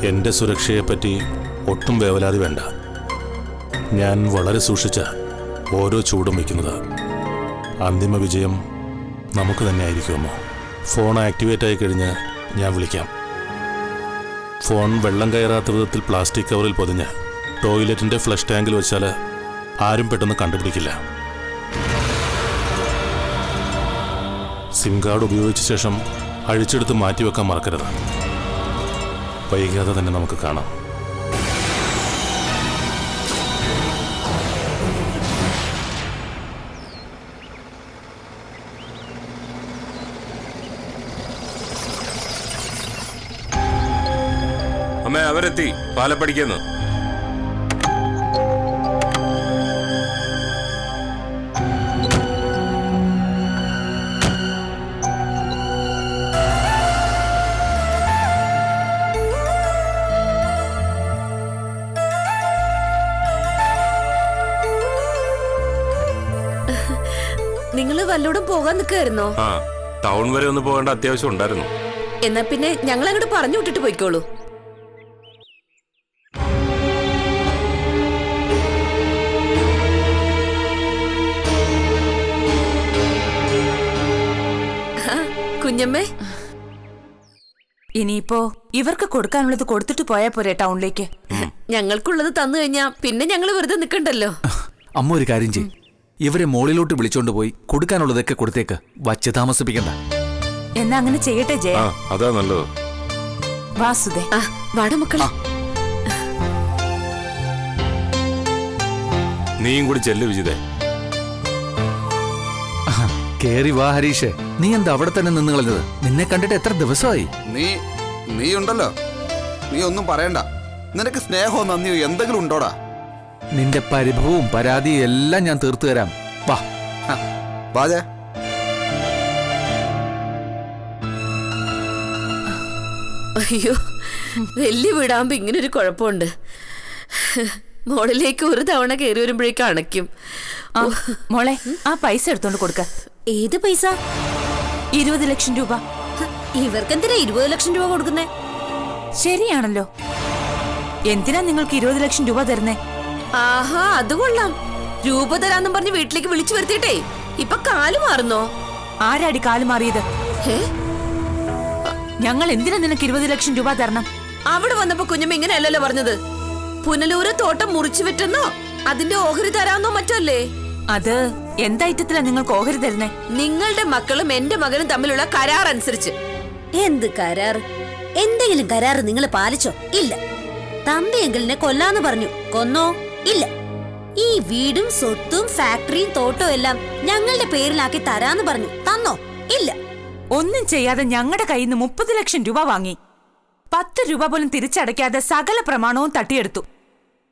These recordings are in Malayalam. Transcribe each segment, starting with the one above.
എൻ്റെ സുരക്ഷയെപ്പറ്റി ഒട്ടും വേവലാതി വേണ്ട. ഞാൻ വളരെ സൂക്ഷിച്ച ഓരോ ചൂടും വയ്ക്കുന്നത്. അന്തിമ വിജയം നമുക്ക് തന്നെ ആയിരിക്കുമോ? ഫോൺ ആക്ടിവേറ്റ് ആയി കഴിഞ്ഞ് ഞാൻ വിളിക്കാം. ഫോൺ വെള്ളം കയറാത്ത വിധത്തിൽ പ്ലാസ്റ്റിക് കവറിൽ പൊതിഞ്ഞ് ടോയ്ലറ്റിൻ്റെ ഫ്ലഷ് ടാങ്കിൽ വെച്ചാൽ ആരും പെട്ടെന്ന് കണ്ടുപിടിക്കില്ല. സിം കാർഡ് ഉപയോഗിച്ച ശേഷം അഴിച്ചെടുത്ത് മാറ്റിവെക്കാൻ മറക്കരുത്. വൈകാതെ തന്നെ നമുക്ക് കാണാം. അമ്മ, അവരെത്തി. പാലപ്പടിക്കുന്നു. നിങ്ങള് വല്ലോടും പോകാൻ നിൽക്കായിരുന്നോ? ആ, ടൗൺ വരെ ഒന്ന് പോകേണ്ട അത്യാവശ്യം ഉണ്ടായിരുന്നു. എന്നാ പിന്നെ ഞങ്ങൾ അങ്ങോട്ട് പറഞ്ഞു വിട്ടിട്ട് പോയിക്കോളൂ. കുഞ്ഞമ്മേ, ഇനിയിപ്പോ ഇവർക്ക് കൊടുക്കാനുള്ളത് കൊടുത്തിട്ട് പോയാ പോരെ ടൗണിലേക്ക്? ഞങ്ങൾക്കുള്ളത് തന്നു കഴിഞ്ഞാ പിന്നെ ഞങ്ങൾ വെറുതെ നിക്കണ്ടല്ലോ. അമ്മ ഒരു കാര്യം ചെയ്യും, ഇവരെ മോളിലോട്ട് വിളിച്ചോണ്ട് പോയി കൊടുക്കാനുള്ളതൊക്കെ കൊടുത്തേക്ക്, വച്ച് താമസിപ്പിക്കണ്ട. എന്നാ അങ്ങനെ ചെയ്യട്ടെ ജയ. അതാ നല്ലത്. വാസുദേ, വാട മക്കളെ. നീയും കൂടി ചെല്ലു വിജിതേ. കേറി വാ ഹരീഷേ. നീ എന്താ അവിടെ തന്നെ നിന്ന് കളഞ്ഞത്? നിന്നെ കണ്ടിട്ട് എത്ര ദിവസമായി? നീ ഉണ്ടല്ലോ, നീ ഒന്നും പറയണ്ട. നിനക്ക് സ്നേഹമോ നന്ദിയോ എന്തെങ്കിലും ഉണ്ടോടാ? നിന്റെ പരിഭവവും പരാതിയും എല്ലാം ഞാൻ തീർത്തു തരാം. വാ വാജേ. അയ്യോ, വലിയ വീടാകുമ്പോ ഇങ്ങനൊരു കുഴപ്പമുണ്ട്. മോളിലേക്ക് ഒരു തവണ കയറി വരുമ്പോഴേക്കും അണയ്ക്കും. മോളെ, ആ പൈസ എടുത്തോണ്ട് കൊടുക്ക. ഏത് പൈസ? 20 ലക്ഷം രൂപ. ഇവർക്കെന്തിനാ 20 ലക്ഷം രൂപ കൊടുക്കുന്നേ? ശരിയാണല്ലോ, എന്തിനാ നിങ്ങൾക്ക് 20 ലക്ഷം രൂപ തരുന്നേ? ആഹാ, അത് കൊള്ളാം. രൂപ തരാന്നും പറഞ്ഞ് വീട്ടിലേക്ക് വിളിച്ചു വരുത്തിയിട്ടേ ഇപ്പൊ കാല് മാറുന്നോ? ആരാടി കാല് മാറിയത്? ഞങ്ങൾ എന്തിനാ നിനക്ക് 20 ലക്ഷം രൂപ തരണം? അവിടെ വന്നപ്പോ കുഞ്ഞമ്മ ഇങ്ങനെയല്ലല്ലോ പറഞ്ഞത്. പുനലൂര് തോട്ടം മുറിച്ചു വിറ്റെന്നോ അതിന്റെ ഓഹരി തരാന്നോ മറ്റോ അല്ലേ? അത് എന്തൈറ്റത്തിലാ നിങ്ങൾക്ക് ഓഹരി തരുന്നേ? നിങ്ങളുടെ മക്കളും എന്റെ മകനും തമ്മിലുള്ള കരാർ അനുസരിച്ച്. എന്ത് കരാർ? എന്തെങ്കിലും കരാർ നിങ്ങൾ പാലിച്ചോ? ഇല്ല. തമ്പിയെങ്കിലിനെ കൊല്ലാന്ന് പറഞ്ഞു, കൊന്നോ? ഇല്ല. ഈ വീടും സ്വത്തും ഫാക്ടറിയും തോട്ടവും എല്ലാം ഞങ്ങളുടെ പേരിലാക്കി തരാന്ന് പറഞ്ഞു, തന്നോ? ഇല്ല. ഒന്നും ചെയ്യാതെ ഞങ്ങളുടെ കയ്യിൽ നിന്ന് 30 ലക്ഷം രൂപ വാങ്ങി. 10 രൂപ പോലും തിരിച്ചടയ്ക്കാതെ സകല പ്രമാണവും തട്ടിയെടുത്തു.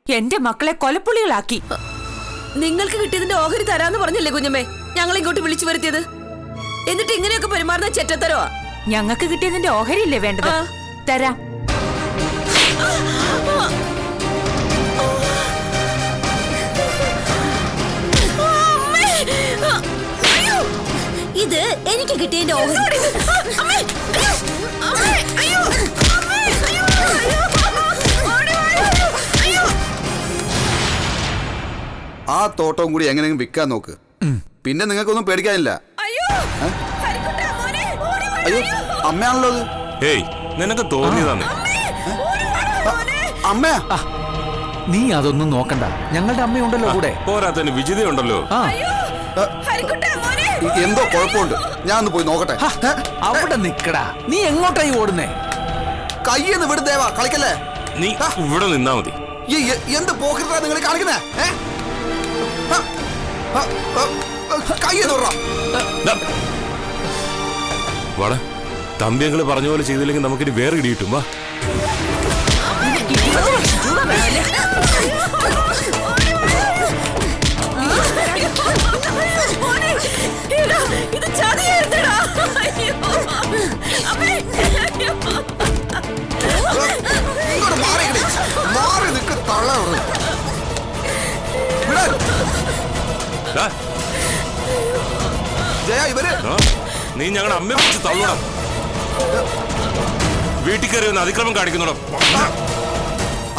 എന്റെ മക്കളെ കൊലപ്പുള്ളികളാക്കി. നിങ്ങൾക്ക് കിട്ടിയതിന്റെ ഓഹരി തരാന്ന് പറഞ്ഞല്ലേ കുഞ്ഞമ്മേ ഞങ്ങൾ ഇങ്ങോട്ട് വിളിച്ചു വരുത്തിയത്? എന്നിട്ട് ഇങ്ങനെയൊക്കെ പെരുമാറുന്ന ചെറ്റത്തരോ? ഞങ്ങൾക്ക് കിട്ടിയതിന്റെ ഓഹരിയില്ലേ വേണ്ടത്? തരാം. ഇത് എനിക്ക് കിട്ടിയതിന്റെ ഓഹരി. ആ തോട്ടവും കൂടി എങ്ങനെയെങ്കിലും വിൽക്കാൻ നോക്ക്. പിന്നെ നിങ്ങൾക്കൊന്നും പേടിക്കാനില്ല. അയ്യോ, അമ്മയാണല്ലോ അത്. ഏയ്, നിനക്ക് തോന്നിയതാണ്. അമ്മയാ? നീ അതൊന്നും നോക്കണ്ട, ഞങ്ങളുടെ അമ്മയുണ്ടല്ലോ കൂടെ. പോരാത്തന്നെ വിജിതയുണ്ടല്ലോ. എന്തോ കുഴപ്പമുണ്ട്, ഞാൻ ഒന്ന് പോയി നോക്കട്ടെ. അവിടെ നിക്കടാ, നീ എങ്ങോട്ടായി ഓടുന്നേ? കയ്യെന്ന് വിടുന്നേവാ, കളിക്കല്ലേ. നീ ഇവിടെ നിന്നാ മതി. എന്ത് പോക്കറ്റാ നിങ്ങൾ കാണിക്കുന്നേ? കയ്യെന്ന് വിടറാ. വാടാ, തമ്പിയങ്ങള് പറഞ്ഞ പോലെ ചെയ്തില്ലെങ്കിൽ നമുക്കിനി വേറെ ഇടി കിട്ടും. വാ. ഇത് ചതിയായിരുന്നെടാ. മാറി നിൽക്ക് തള്ള. ജയ, ഇവര് നീ ഞങ്ങളുടെ അമ്മയെ വിളിച്ച് തള്ളണം. വീട്ടിൽ കയറി ഒന്ന് അതിക്രമം കാണിക്കുന്നുണ്ടോ?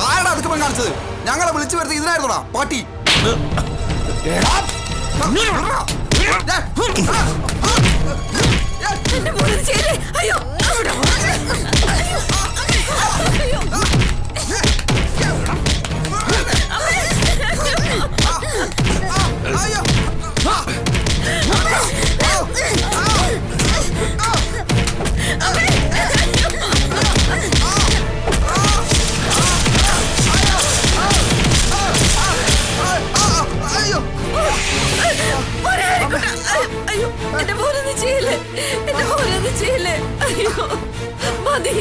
ആരാണ് അതിക്രമം കാണിച്ചത്? ഞങ്ങളെ വിളിച്ചു വരുത്തി ഇതിനായിരുന്നോടാ പാട്ടി. എന്റെ മോനെ ചെയ്യല്ലേ. അയ്യോ അയ്യോ. അയ്യോ എന്റെ മോനൊന്നും ചെയ്യല്ലേ. എന്റെ മോനൊന്നും ചെയ്യല്ലേ. അയ്യോ മതി.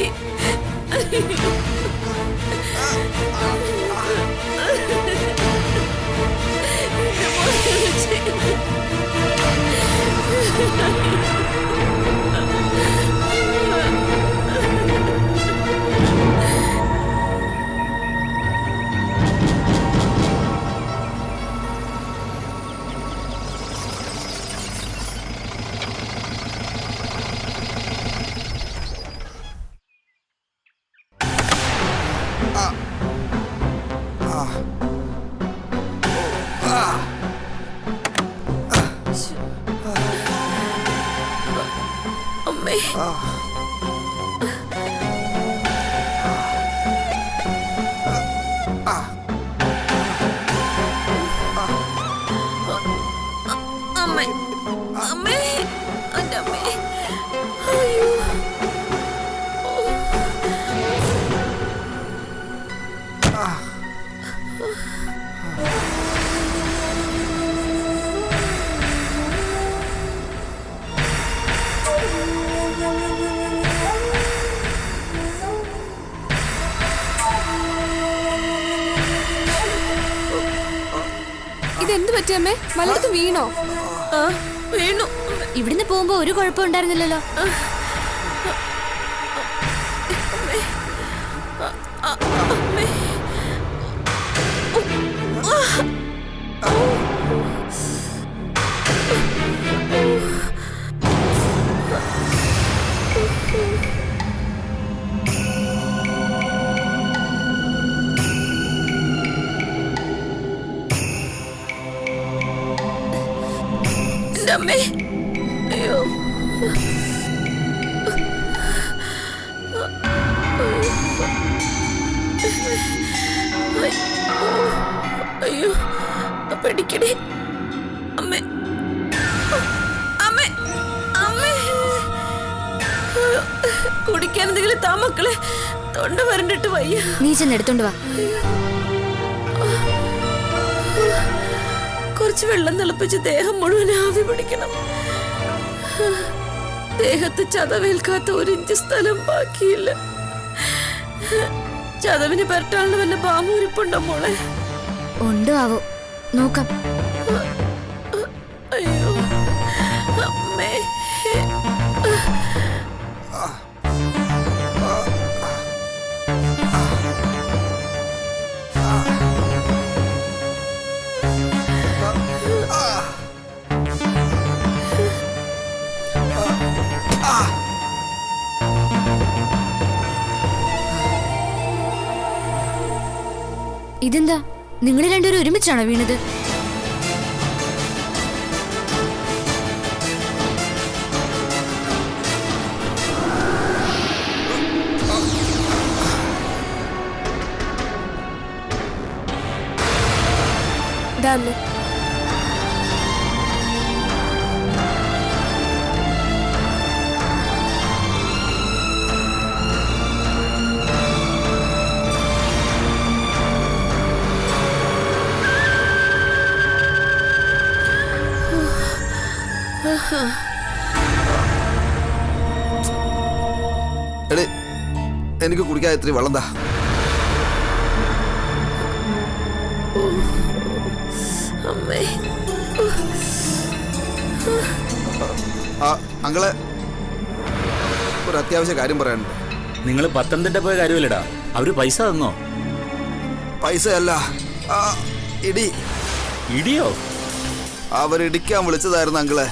അമ്മേ അമ്മേ അമ്മേ എൻ്റെ അമ്മേ. അയ്യോ ഇതെന്ത് പറ്റിയമ്മേ? വല്ലതും വീണോ? വീണു. ഇവിടുന്ന് പോകുമ്പോ ഒരു കുഴപ്പം ഉണ്ടായിരുന്നില്ലല്ലോ. എൻ്റെ അമ്മേ. അയ്യോ അയ്യോ പേടിക്കണേ അമ്മേ. അമ്മേ അമ്മേ. കുടിക്കാൻ എന്തെങ്കിലും താ മക്കളെ. തൊണ്ട വരണ്ടിട്ട് വയ്യ. നീ ചെന്ന് എടുത്തോണ്ട് വാ. കുറച്ച് വെള്ളം തിളപ്പിച്ച് ദേഹം മുഴുവൻ ആവി പിടിക്കണം. ദേഹത്ത് ചതവേൽക്കാത്ത ഒരു ഇഞ്ച് സ്ഥലം ബാക്കിയില്ല. ചതവിന് പെരട്ടാളിന് വല്ല ബാമൂരിപ്പുണ്ടോ മോളെ? ഉണ്ടോ ആവോ നോക്കാം. അയ്യോ അമ്മേ. ഇതെന്താ, നിങ്ങൾ രണ്ടുപേരും ഒരുമിച്ചാണോ വീണത്? ദാമേ എടേ, എനിക്ക് കുടിക്കാൻ ഇത്തിരി വെള്ളം താ. അമ്മേ. അങ്ങളെ ഒരു അത്യാവശ്യ കാര്യം പറയാനുണ്ട്. നിങ്ങൾ പത്തനംതിട്ട പോയ കാര്യമല്ലടാ, അവര് പൈസ തന്നോ? പൈസ അല്ല, ഇടി. ഇടിയോ? അവരിടിക്കാൻ വിളിച്ചതായിരുന്നു അങ്കിളെ.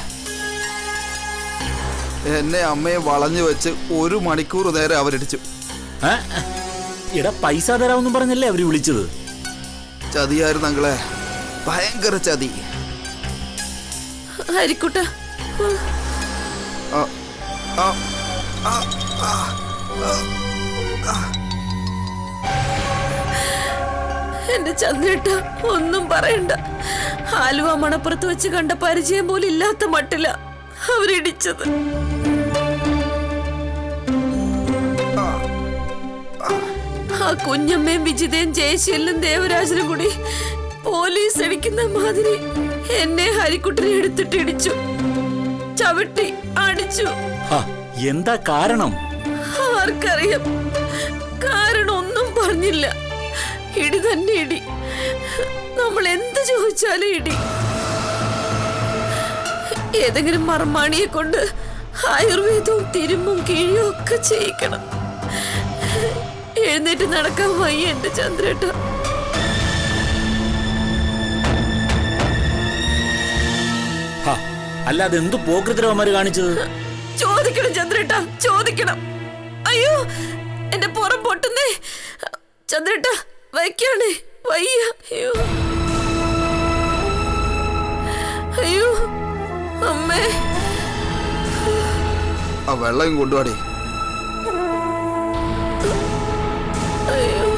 എന്നെ അമ്മയെ വളഞ്ഞു വെച്ച് 1 മണിക്കൂർ നേരം അവരിടിച്ചു. എടാ പൈസ തരാമെന്നും പറഞ്ഞല്ലേ അവര് വിളിച്ചത്? ചതിയായിരുന്നു അങ്കിളെ, ഭയങ്കര ചതി. ഹരിക്കുട്ട, ആ, ആ, ആ, ആ, ആ. എന്റെ ചന്ദ്രേട്ട, ഒന്നും പറയണ്ട. ആലുവ മണപ്പുറത്ത് വെച്ച് കണ്ട പരിചയം പോലും ഇല്ലാത്ത മട്ടില അവരിടിച്ചത്. ആ കുഞ്ഞമ്മയും വിജിതയും ജയശീലും ദേവരാജനും കൂടി പോലീസ് അടിക്കുന്ന മാതിരി എന്നെ ഹരിക്കുട്ടനെ എടുത്തിട്ട് ഇടിച്ചു, ചവിട്ടി അടിച്ചു. എന്താ കാരണം? ആർക്കറിയാം. കാരണം ഒന്നും പറഞ്ഞില്ല. ഇടി തന്നെ ഇടി. നമ്മൾ എന്ത് ചോദിച്ചാലും ഇടി. ഏതെങ്കിലും മർമാണിയെ കൊണ്ട് ആയുർവേദവും തിരുമ്പും കിഴിയും ഒക്കെ ചെയ്യിക്കണം. എഴുന്നേറ്റ് നടക്കാൻ വയ്യ എന്റെ ചന്ദ്രേട്ട. അല്ലാതെ എന്തു പോക്കൃതരവന്മാര് കാണിച്ചത്? ചോദിക്കണം ചന്ദ്രേട്ട, ചോദിക്കണം. അയ്യോ, എന്റെ പുറം പൊട്ടുന്നേ ചന്ദ്രേട്ട. വയ്ക്കാണേ, വയ്യ. അയ്യോ, അയ്യോ അമ്മേ. ആ വെള്ളം കൊണ്ടുപാടി. അയ്യോ,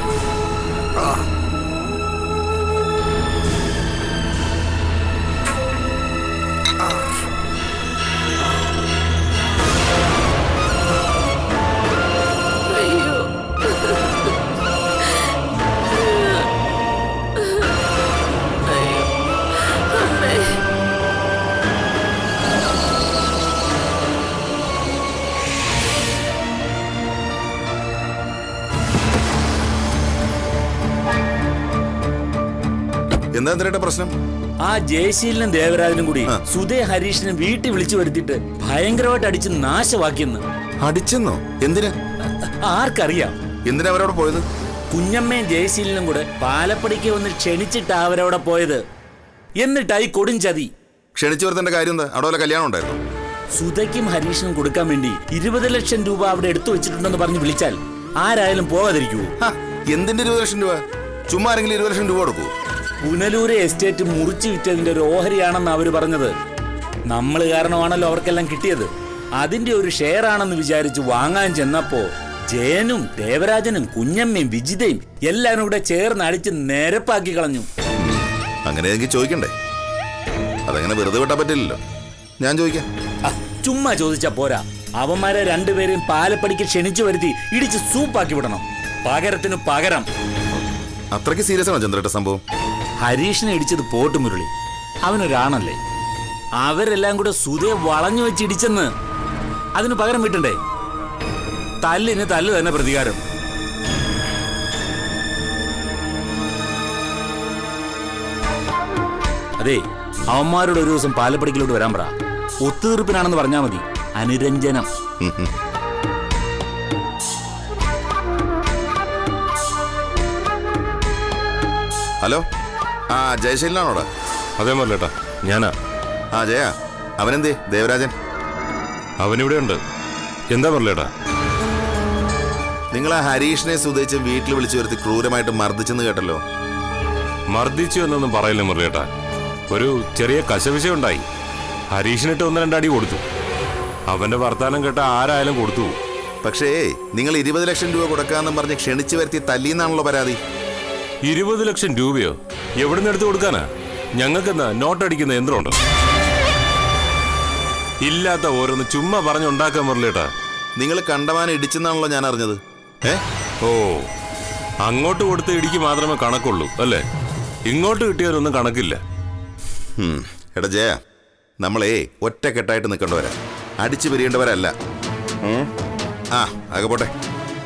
എന്താ എന്തിനാ പ്രശ്നം? ആ ജയശീലനും ദേവരാജനും കൂടി സുധേ ഹരീഷിനെ വീട്ടിൽ വിളിച്ചു വരുത്തിയിട്ട് ഭയങ്കരമായിട്ട് അടിച്ച് നാശമാക്കിയെന്ന്. അടിച്ചെന്നോ? എന്തിനാ? ആർക്കറിയാം. എന്തിനാ അവരവിടെ പോയത്? കുഞ്ഞമ്മയും ജയശീലനും കൂടെ പാലപ്പടിക്ക് വന്ന് ക്ഷണിച്ചിട്ടാ അവരവിടെ പോയത്. എന്നിട്ടായി കൊടും ചതി. ക്ഷണിച്ചു വരുത്തേണ്ട കാര്യം എന്താ? അവിടെ വല്ല കല്യാണം ഉണ്ടായിരുന്നു? സുധയ്ക്കും ഹരീഷിനും കൊടുക്കാൻ വേണ്ടി 20 ലക്ഷം രൂപ അവിടെ എടുത്തു വെച്ചിട്ടുണ്ടെന്ന് പറഞ്ഞ് വിളിച്ചാൽ ആരായാലും പോകാതിരിക്കുവോ? എന്തിന്റെ 20 ലക്ഷം രൂപ? ചുമ്മാ ആരെങ്കിലും 20 ലക്ഷം രൂപ കൊടുക്കൂ? പുനലൂരെ എസ്റ്റേറ്റ് മുറിച്ചു വിറ്റതിന്റെ ഒരു ഓഹരിയാണെന്ന് അവര് പറഞ്ഞത്. നമ്മൾ കാരണമാണല്ലോ അവർക്കെല്ലാം കിട്ടിയത്. അതിന്റെ ഒരു ഷെയർ ആണെന്ന് വിചാരിച്ച് വാങ്ങാൻ ചെന്നപ്പോ ജയനും ദേവരാജനും കുഞ്ഞമ്മയും വിജിതയും എല്ലാരും കൂടെ ചേർന്ന് അടിച്ച് നിരപ്പാക്കി കളഞ്ഞു. അങ്ങനെ എനിക്ക് ചോദിക്കണ്ടേ? അതങ്ങനെ വെറുതെ വിട്ടാൻ പറ്റില്ലല്ലോ. ഞാൻ ചോദിക്കാം. ചുമ്മാ ചോദിച്ചാ പോരാ. അവന്മാരെ രണ്ടുപേരെയും പാലപ്പടിക്ക് ക്ഷണിച്ചു വരുത്തി ഇടിച്ച് സൂപ്പാക്കി വിടണം. പകരത്തിന് പകരം. അത്രയ്ക്ക് സീരിയസ് ആണോ ചന്ദ്രേട്ട സംഭവം? ഹരീഷിനെ ഇടിച്ചത് പോട്ട് മുരളി, അവനൊരാണല്ലേ. അവരെല്ലാം കൂടെ സുധയെ വളഞ്ഞു വെച്ച് ഇടിച്ചെന്ന്. അതിന് പകരം വീട്ടണ്ടേ? തല്ലിന് തല്ല് തന്നെ പ്രതികാരം. അതെ, അവന്മാരോട് ഒരു ദിവസം പാലപ്പടിക്കിലോട്ട് വരാൻ പറ. ഒത്തുതീർപ്പിനാണെന്ന് പറഞ്ഞാൽ മതി. അനുരഞ്ജനം. ഹലോ, ആ ജയശീലനാണോടാ? അതേ മുരളിയേട്ടാ, ഞാനാ. ആ ജയ, അവനെന്തേ ദേവരാജൻ? അവനിവിടെ ഉണ്ട്. എന്താ മുരളിയേട്ടാ? നിങ്ങൾ ആ ഹരീഷിനെ സുധയിച്ച് വീട്ടിൽ വിളിച്ചു വരുത്തി ക്രൂരമായിട്ട് മർദ്ദിച്ചെന്ന് കേട്ടല്ലോ. മർദ്ദിച്ചു എന്നൊന്നും പറയില്ല മുരളിയേട്ടാ. ഒരു ചെറിയ കശവിശയുണ്ടായി. ഹരീഷിനിട്ട് 1-2 അടി കൊടുത്തു. അവന്റെ വർത്താനം കേട്ട ആരായാലും കൊടുത്തു. പക്ഷേ നിങ്ങൾ 20 ലക്ഷം രൂപ കൊടുക്കാന്നും പറഞ്ഞ് ക്ഷണിച്ചു വരുത്തി തല്ലിന്നാണല്ലോ പരാതി. 20 ലക്ഷം രൂപയോ? എവിടുന്ന് എടുത്തു കൊടുക്കാനാ? ഞങ്ങൾക്കെന്താ നോട്ടടിക്കുന്ന യന്ത്രമുണ്ടോ? ഇല്ലാത്ത ഓരോന്ന് ചുമ്മാ പറഞ്ഞുണ്ടാക്കാൻ മുരളിയേട്ടാ. നിങ്ങൾ കണ്ടമാനം ഇടിച്ചെന്നാണല്ലോ ഞാൻ അറിഞ്ഞത്. ഓ, അങ്ങോട്ട് കൊടുത്ത ഇടിക്ക് മാത്രമേ കണക്കുള്ളൂ അല്ലേ? ഇങ്ങോട്ട് കിട്ടിയവരൊന്നും കണക്കില്ല. എടാ ജയ, നമ്മളേ ഒറ്റക്കെട്ടായിട്ട് നിൽക്കേണ്ടവരാ, അടിച്ചു പിരിയേണ്ടവരല്ല. ആ ആകെ പോട്ടെ.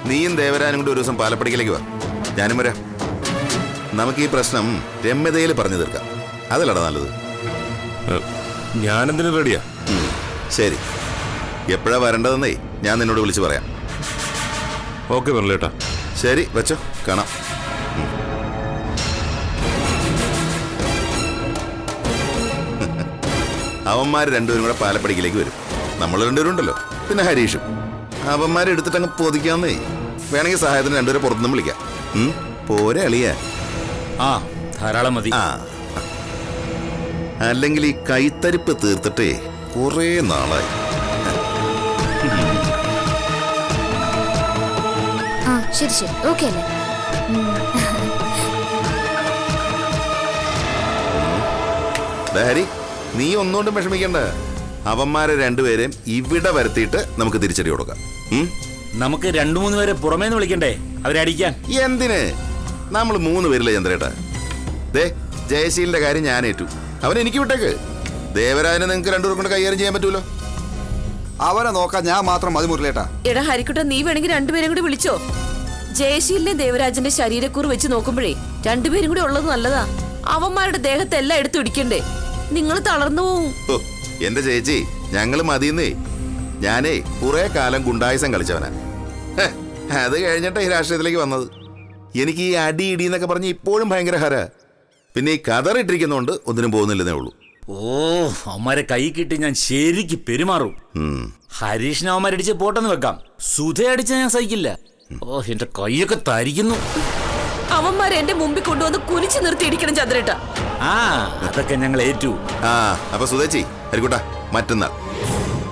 നീയും ദേവരാനും കൂടി ഒരു ദിവസം പാലപ്പടിക്കിലേക്ക് വാ, ഞാനും വരാം. നമുക്ക് ഈ പ്രശ്നം രമ്യതയിൽ പറഞ്ഞു തീർക്കാം. അതല്ലടാ നല്ലത്. ഞാനെന്തിനു റെഡിയാ. ശരി, എപ്പോഴാ വരേണ്ടതെന്നേ ഞാൻ നിന്നോട് വിളിച്ചു പറയാം. ഓക്കെ മുരളിയേട്ടാ. ശരി, വെച്ചോ, കാണാം. അവന്മാർ രണ്ടുപേരും കൂടെ പാലപ്പടിക്കിലേക്ക് വരും. നമ്മൾ രണ്ടുപേരും ഉണ്ടല്ലോ, പിന്നെ ഹരീഷും. അവന്മാരെ എടുത്തിട്ട് അങ്ങ് പൊതിക്കാന്നേ. വേണമെങ്കിൽ സഹായത്തിന് രണ്ടുപേരെ പുറത്തുനിന്ന് വിളിക്കാം. പോരെ അളിയ. ആ ധാരാളം മതി. ആ അല്ലെങ്കിൽ ഈ കൈത്തരിപ്പ് തീർത്തിട്ടേ കുറേ നാളായി. ആ ശരി ശരി, ഓക്കെ അല്ലേ? ഹരി, നീ ഒന്നുകൊണ്ടും വിഷമിക്കണ്ട. അവന്മാരെ രണ്ടുപേരെയും ഇവിടെ വരുത്തിയിട്ട് നമുക്ക് തിരിച്ചടി കൊടുക്കാം. നമുക്ക് 2-3 പേരെ പുറമേന്ന് വിളിക്കണ്ടേ അവരെ അടിക്കാൻ? എന്തിന്? നമ്മൾ 3 പേരില്ല ചന്ദ്രേട്ടാ. ദേ, ജയശീലിന്റെ കാര്യം ഞാൻ ഏറ്റു. അവൻ എനിക്ക് വിട്ടേക്ക്. ദേവരാജനെ നിങ്ങൾക്ക് 2 പേരും കൊണ്ട് കൈകാര്യം ചെയ്യാൻ പറ്റൂലോ. അവനെ നോക്കാൻ ഞാൻ മാത്രം മതി മുരളിയേട്ടാ. എടാ ഹരിക്കുട്ട, നീ വേണമെങ്കിൽ 2 പേരും കൂടി വിളിച്ചോ. ജയശീലിനെ ദേവരാജന്റെ ശരീരക്കൂറ് വെച്ച് നോക്കുമ്പോഴേ 2 പേരും കൂടി ഉള്ളത് നല്ലതാ. അവന്മാരുടെ ദേഹത്തെല്ലാം എടുത്തു ഇടിക്കണ്ടേ? നിങ്ങൾ തളർന്നു പോവും. എന്റെ ചേച്ചി, ഞങ്ങള് മതിയെന്നേ. ഞാനേ കുറെ കാലം ഗുണ്ടായുസം കളിച്ചവനാ. അത് കഴിഞ്ഞിട്ടാ ഈ രാഷ്ട്രീയത്തിലേക്ക് വന്നത്. എനിക്ക് ഈ അടി ഇടി എന്നൊക്കെ പറഞ്ഞ് ഇപ്പോഴും ഭയങ്കര ഹര. പിന്നെ ഈ കതറിട്ടിരിക്കുന്നോണ്ട് ഒന്നിനും പോകുന്നില്ലെന്നേ ഉള്ളൂ. ഓ, അവന്മാരെ കൈ കിട്ടി ഞാൻ ശരിക്ക് പെരുമാറും. ഹരീഷിനെ അവന്മാരടിച്ച് പോട്ടെന്ന് വെക്കാം. സുധ അടിച്ച ഞാൻ സഹിക്കില്ല. ഓ, എന്റെ കൈയൊക്കെ തരിക്കുന്നു. അവന്മാരെ എന്റെ മുമ്പിൽ കൊണ്ടുവന്ന് കുനിച്ചു നിർത്തി ഇടിക്കണം ചന്ദ്രേട്ട. ആ, അതൊക്കെ ഞങ്ങൾ ഏറ്റു. അപ്പൊ സുധേച്ചി, ഹരിക്കുട്ടാ, മറ്റന്നാൾ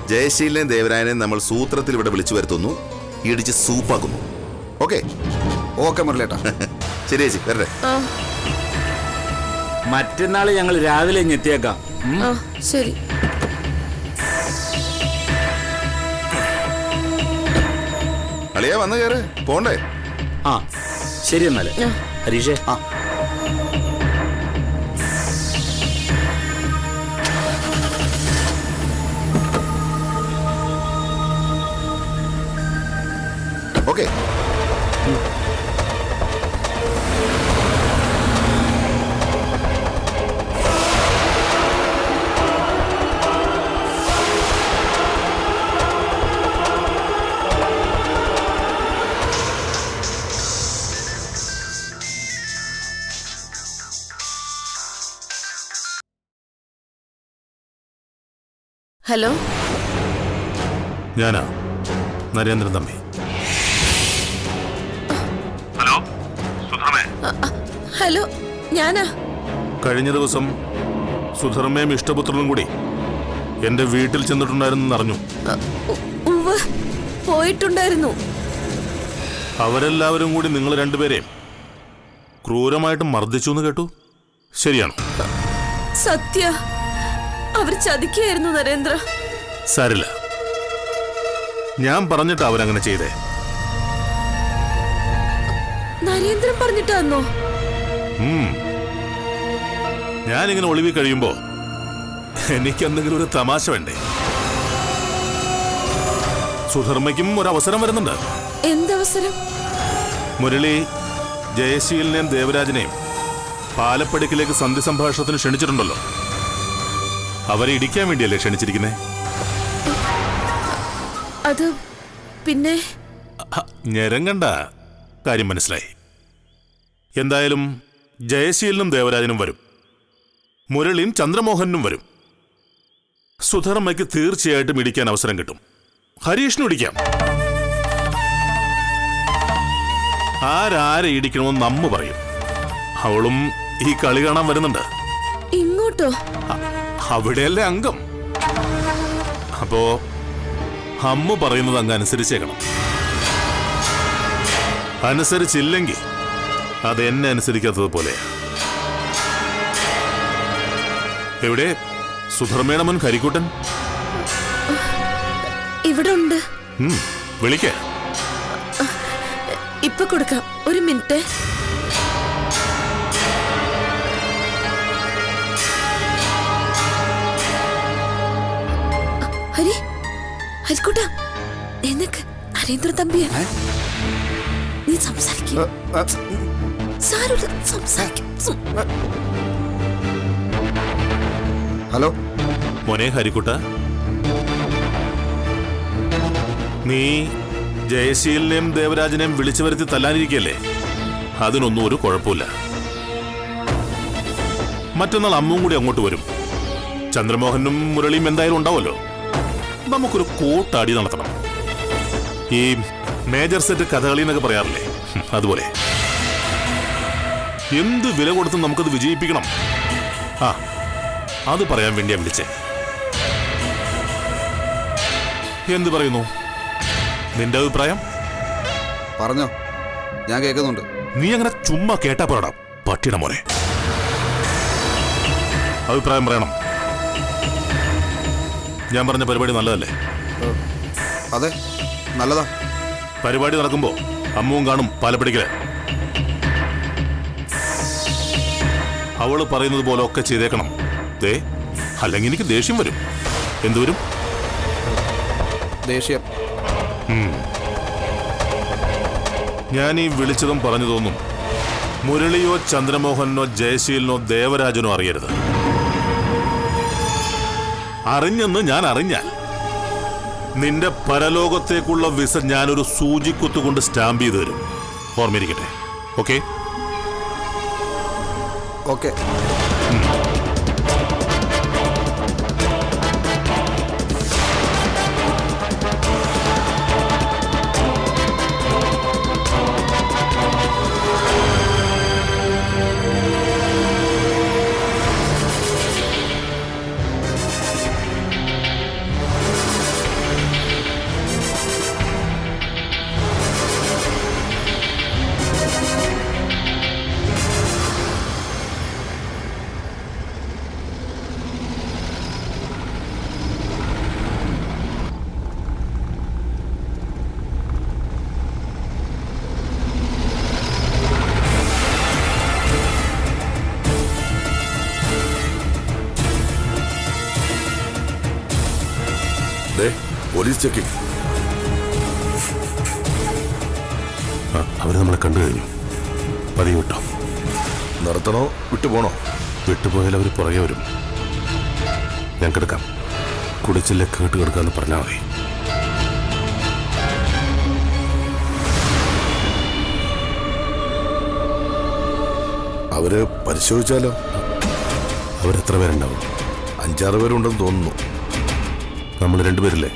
ജയശീലിനെയും ദേവരായനെയും നമ്മൾ സൂത്രത്തിൽ ഇവിടെ വിളിച്ചു വരുത്തുന്നു, ഇടിച്ച് സൂപ്പാക്കുന്നു. ഓക്കെ? ഓക്കെ മുരളിയേട്ടാ. ശരി ചേച്ചി, വരട്ടെ. മറ്റന്നാൾ ഞങ്ങൾ രാവിലെ എത്തിയേക്കാം. ശരി. അളിയാ, വന്ന് കയറ്, പോണ്ടേ? ആ ശരി എന്നാല് ഹരീഷേ. ഓക്കെ. ഹലോ, ഞാനാ നരേന്ദ്രൻ തമ്പി. ഹലോ, ഞാനാ. കഴിഞ്ഞ ദിവസം സുധർമ്മയും ഇഷ്ടപുത്രനും കൂടി എന്റെ വീട്ടിൽ ചെന്നിട്ടുണ്ടായിരുന്നു അറിഞ്ഞു. പോയിട്ടുണ്ടായിരുന്നു. അവരെല്ലാവരും കൂടി നിങ്ങൾ 2 പേരെയും ക്രൂരമായിട്ട് മർദ്ദിച്ചു എന്ന് കേട്ടു. ശരിയാണോ? സത്യ, അവർ ചതിക്കായിരുന്നു നരേന്ദ്ര. സാരില്ല, ഞാൻ പറഞ്ഞിട്ട് അവരങ്ങനെ ചെയ്തേ. നരേന്ദ്രൻ പറഞ്ഞിട്ടാന്നോ? ഞാനിങ്ങനെ ഒളിവി കഴിയുമ്പോ എനിക്ക് എന്തെങ്കിലും ഒരു തമാശ വേണ്ടേ? സുധർമ്മയ്ക്കും ഒരു അവസരം വരുന്നുണ്ട്. എന്തവസരം? മുരളി ജയശീലിനെയും ദേവരാജനെയും പാലപ്പടിക്കിലേക്ക് സന്ധി സംഭാഷണത്തിന് ക്ഷണിച്ചിട്ടുണ്ടല്ലോ. അവരെ ഇടിക്കാൻ വേണ്ടിയല്ലേ ക്ഷണിച്ചിരിക്കുന്നേ? അത് പിന്നെ ഞെരങ്ങണ്ട, കാര്യം മനസ്സിലായി. എന്തായാലും ജയശീലിനും ദേവരാജനും വരും, മുരളിയും ചന്ദ്രമോഹനും വരും. സുധർമ്മയ്ക്ക് തീർച്ചയായിട്ടും ഇടിക്കാൻ അവസരം കിട്ടും. ഹരീഷിനും ഇടിക്കാം. ആരാരെ ഇടിക്കണമെന്ന് നമ്മ പറയും. അവളും ഈ കളി കാണാൻ വരുന്നുണ്ട്. ഇങ്ങോട്ടോ? അവിടെയല്ലേ അംഗം. അപ്പോ അമ്മ പറയുന്നത് അങ്ങ് അനുസരിച്ചേക്കണം. അനുസരിച്ചില്ലെങ്കിൽ അത് എന്നെ അനുസരിക്കാത്തത് പോലെയാ. എവിടെ സുധർമ്മയുടെ മുൻ കരിക്കൂട്ടൻ? ഇവിടെ ഉണ്ട്. വിളിക്ക. ഇപ്പൊ കൊടുക്കാം, ഒരു മിനിറ്റ്. ഹരിക്കൂട്ട, നിനക്ക് നരേന്ദ്ര തമ്പിയാ. നീ സംസാരിക്കും. ഹലോ മോനെ ഹരിക്കുട്ട, നീ ജയശീലിനെയും ദേവരാജനെയും വിളിച്ചു വരുത്തി തല്ലാനിരിക്കല്ലേ? അതിനൊന്നും ഒരു കുഴപ്പമില്ല. മറ്റന്നാൾ അമ്മും കൂടി അങ്ങോട്ട് വരും. ചന്ദ്രമോഹനും മുരളിയും എന്തായാലും ഉണ്ടാവുമല്ലോ. നമുക്കൊരു കൂട്ടാടി നടത്തണം. ഈ മേജർ സെറ്റ് കഥകളി എന്നൊക്കെ പറയാറില്ലേ, അതുപോലെ എന്ത് വില കൊടുത്തും നമുക്കത് വിജയിപ്പിക്കണം. ആ, അത് പറയാൻ വേണ്ടിയാ വിളിച്ചേ. എന്ത് പറയുന്നു നിന്റെ അഭിപ്രായം? പറഞ്ഞോ, ഞാൻ കേൾക്കുന്നുണ്ട്. നീ അങ്ങനെ ചുമ്മാ കേട്ടാ പോരാടാ പട്ടിയുടെ മോനെ. അഭിപ്രായം പറയണം. ഞാൻ പറഞ്ഞ പരിപാടി നല്ലതല്ലേ? അതെ, നല്ലതാ. പരിപാടി നടക്കുമ്പോ അമ്മുവും കാണും പാലപ്പടിക്കല്. അവള് പറയുന്നത് പോലെ ഒക്കെ ചെയ്തേക്കണം. ദേ, അല്ലെങ്കിൽ എനിക്ക് ദേഷ്യം വരും. എന്തു വരും? ദേഷ്യം. ഞാൻ ഈ വിളിച്ചതും പറഞ്ഞു തോന്നും മുരളിയോ ചന്ദ്രമോഹനോ ജയശീലനോ ദേവരാജനോ അറിയരുത്. അറിഞ്ഞെന്ന് ഞാൻ അറിഞ്ഞാൽ നിന്റെ പരലോകത്തേക്കുള്ള വിസ ഞാനൊരു സൂചിക്കുത്തുകൊണ്ട് സ്റ്റാമ്പ് ചെയ്ത് തരും. ഓർമ്മയിരിക്കട്ടെ. ഓക്കെ? ഓക്കെ. Police checking. അവര് നമ്മളെ കണ്ടു കഴിഞ്ഞു. പതിവ് വിട്ടോ? നിർത്തണോ വിട്ടുപോണോ? വിട്ടുപോയാൽ അവർ പുറകെ വരും. ഞാൻ കിടക്കാം. കുടിച്ചില്ലേ കേട്ട് കിടക്കാന്ന് പറഞ്ഞാൽ മതി. അവര് പരിശോധിച്ചാലോ? അവരെത്ര പേരുണ്ടാവും? 5-6 പേരുണ്ടെന്ന് തോന്നുന്നു. നമ്മൾ 2 പേരില്ലേ?